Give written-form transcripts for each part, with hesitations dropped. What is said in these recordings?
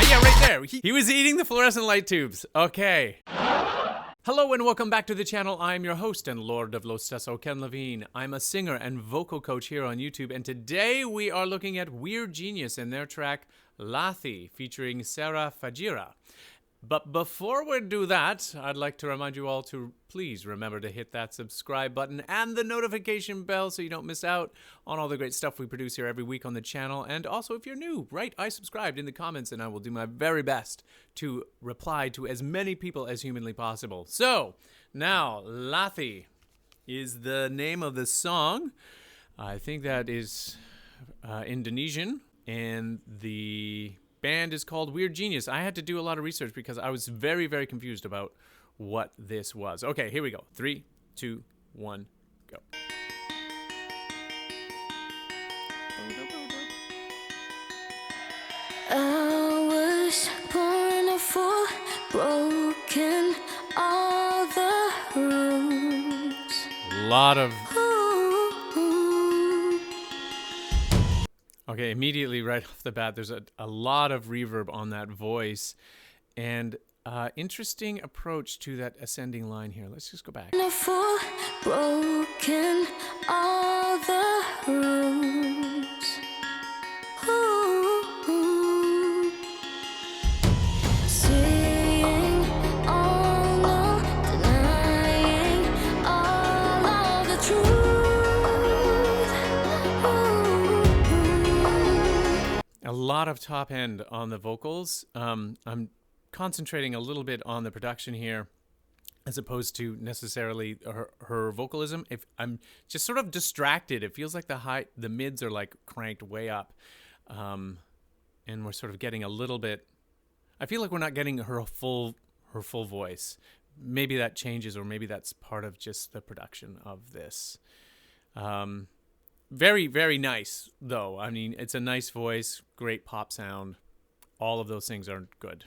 Yeah, right there. He was eating the fluorescent light tubes. Okay. Hello and welcome back to the channel. I'm your host and Lord of Los Teso, Ken Levine. I'm a singer and vocal coach here on YouTube, and today we are looking at Weird Genius and their track Lathi featuring Sara Fujira. But before we do that, I'd like to remind you all to please remember to hit that subscribe button and the notification bell so you don't miss out on all the great stuff we produce here every week on the channel. And also, if you're new, write I subscribed in the comments and I will do my very best to reply to as many people as humanly possible. So, now, Lathi is the name of the song. I think that is Indonesian, and the band is called Weird Genius. I had to do a lot of research because I was very, very confused about what this was. Okay, here we go. 3, 2, 1, go. I was born a fool, broken all the rules. Lot of... Ooh. Okay, immediately right off the bat, there's a lot of reverb on that voice, and interesting approach to that ascending line here. Let's just go back. A fool, broken all the rules. Ooh. Saying all no, denying all of the truth. A lot of top end on the vocals. I'm concentrating a little bit on the production here as opposed to necessarily her vocalism. If I'm just sort of distracted, it feels like the mids are like cranked way up, and we're sort of getting a little bit, I feel like we're not getting her full voice. Maybe that changes, or maybe that's part of just the production of this. Very, very nice, though. I mean, it's a nice voice, great pop sound. All of those things are good.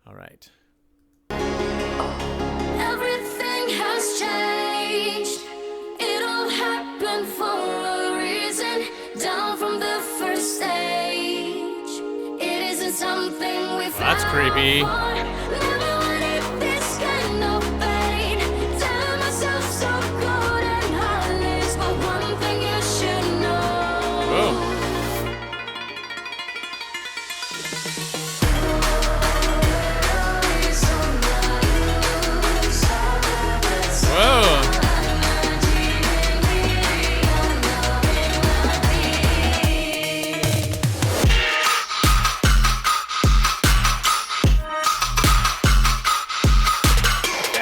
All right. Everything has changed. It all happened for a reason. Down from the first stage. It isn't something we found. That's creepy. Never wanted this kind of pain. Tell myself so good and heartless, but one thing you should know. Oh. Whoa.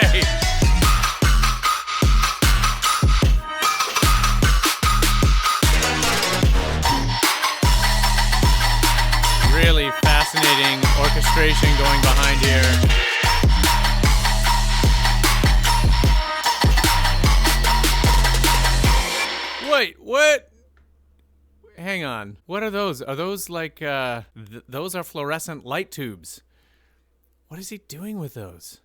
Hey. Really fascinating orchestration going behind here. Wait, what? Hang on. What are those? Are those like, those are fluorescent light tubes. What is he doing with those?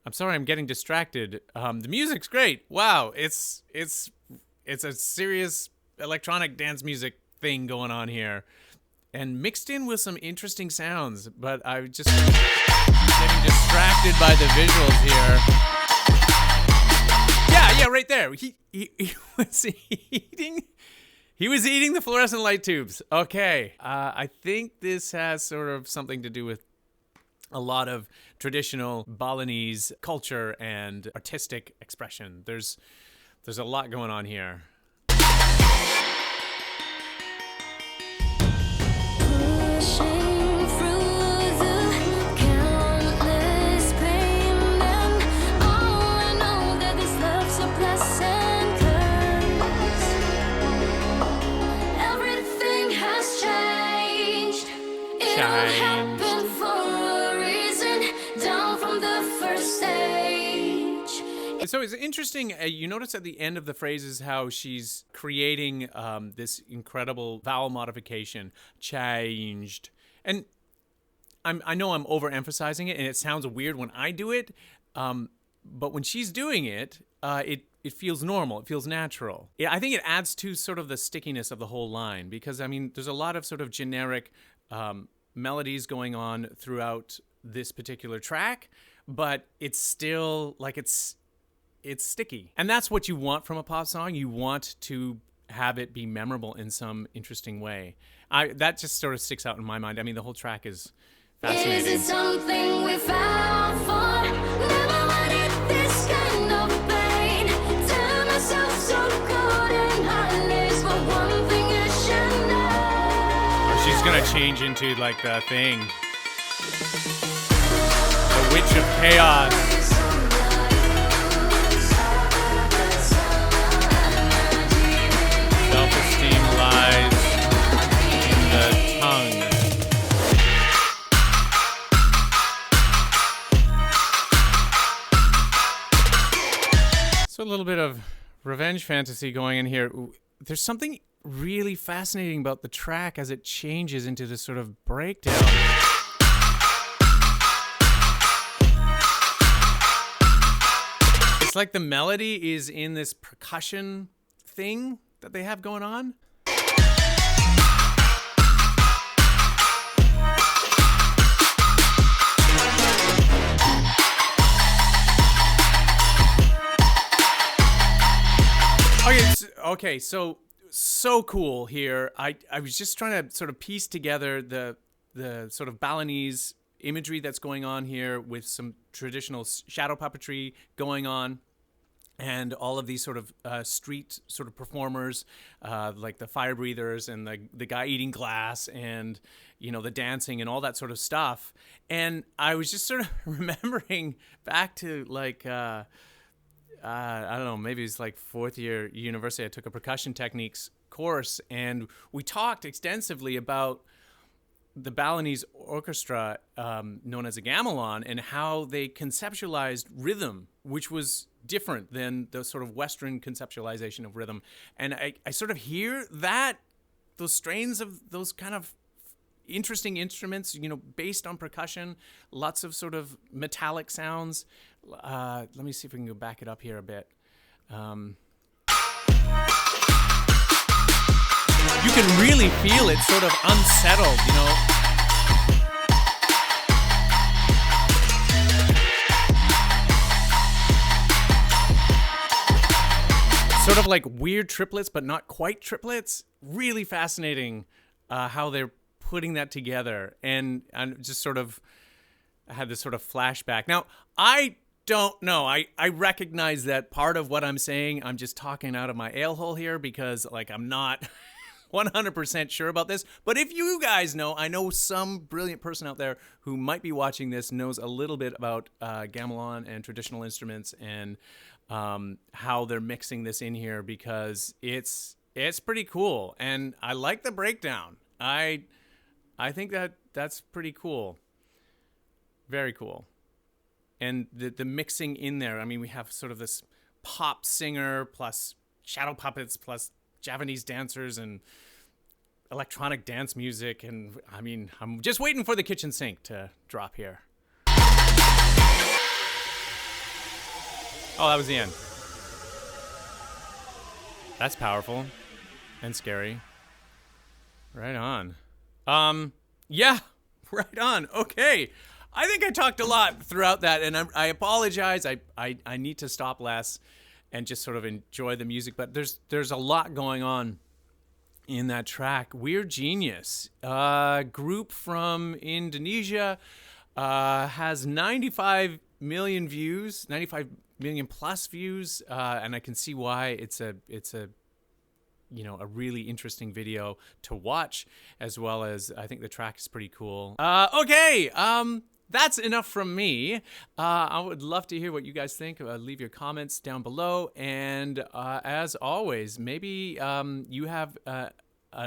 I'm sorry, I'm getting distracted. The music's great. Wow, it's a serious electronic dance music thing going on here. And mixed in with some interesting sounds, but I'm just getting distracted by the visuals here. Yeah, right there. He was eating the fluorescent light tubes. Okay. I think this has sort of something to do with a lot of traditional Balinese culture and artistic expression. There's a lot going on here. Pushing through the countless pain, and oh, I know that this love's a blessing, 'cause everything has changed. It all happened for a reason. Down from the first stage. So it's interesting, you notice at the end of the phrases how she's creating this incredible vowel modification, changed. And I know I'm overemphasizing it, and it sounds weird when I do it, but when she's doing it, it feels normal, it feels natural. I think it adds to sort of the stickiness of the whole line, because, I mean, there's a lot of sort of generic melodies going on throughout this particular track, but it's still like it's sticky. And that's what you want from a pop song. You want to have it be memorable in some interesting way. That just sort of sticks out in my mind. I mean, the whole track is fascinating. Is it something we fell for? Never wanted this kind of pain. Tell myself so good and honest, but one thing you should know. She's gonna change into like the thing. The Witch of Chaos. Self-esteem lies in the tongue. So a little bit of revenge fantasy going in here. There's something really fascinating about the track as it changes into this sort of breakdown. It's like the melody is in this percussion thing that they have going on. Okay, so cool here. I was just trying to sort of piece together the sort of Balinese imagery that's going on here with some traditional shadow puppetry going on, and all of these sort of street sort of performers, like the fire breathers and the guy eating glass, and the dancing and all that sort of stuff. And I was just sort of remembering back to like I don't know, maybe it's like fourth year university. I took a percussion techniques course, and we talked extensively about the Balinese orchestra known as a gamelan and how they conceptualized rhythm, which was different than the sort of Western conceptualization of rhythm. And I sort of hear that, those strains of those kind of interesting instruments, based on percussion, lots of sort of metallic sounds. Let me see if we can go back it up here a bit. You can really feel it sort of unsettled, Sort of like weird triplets, but not quite triplets. Really fascinating how they're putting that together. And just sort of I had this sort of flashback. Now, I don't know. I recognize that part of what I'm saying, I'm just talking out of my ale hole here because I'm not 100% sure about this. But if you guys know, I know some brilliant person out there who might be watching this knows a little bit about gamelan and traditional instruments and how they're mixing this in here, because it's pretty cool. And I like the breakdown. I think that's pretty cool. Very cool. And the mixing in there, I mean, we have sort of this pop singer plus shadow puppets plus Javanese dancers and electronic dance music. And I mean, I'm just waiting for the kitchen sink to drop here. Oh, that was the end. That's powerful and scary. Right on. Yeah, right on. Okay. I think I talked a lot throughout that, and I apologize. I need to stop less and just sort of enjoy the music. But there's a lot going on in that track. We're Genius, group from Indonesia, has 95 million views, 95 million plus views, and I can see why it's a really interesting video to watch, as well as I think the track is pretty cool. Okay. That's enough from me. I would love to hear what you guys think. Leave your comments down below. And as always, maybe you have a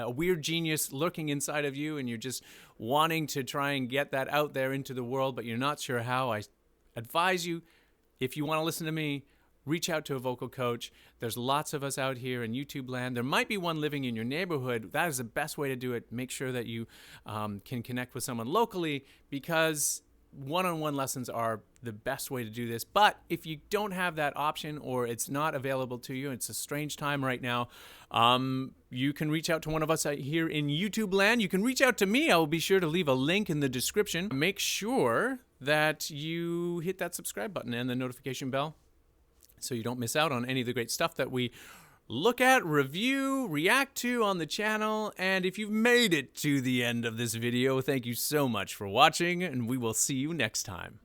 weird genius lurking inside of you and you're just wanting to try and get that out there into the world, but you're not sure how. I advise you, if you want to listen to me, reach out to a vocal coach. There's lots of us out here in YouTube land. There might be one living in your neighborhood. That is the best way to do it. Make sure that you can connect with someone locally, because one-on-one lessons are the best way to do this. But if you don't have that option or it's not available to you, it's a strange time right now, you can reach out to one of us here in YouTube land. You can reach out to me. I will be sure to leave a link in the description. Make sure that you hit that subscribe button and the notification bell so you don't miss out on any of the great stuff that we look at, review, react to on the channel. And if you've made it to the end of this video, thank you so much for watching, and we will see you next time.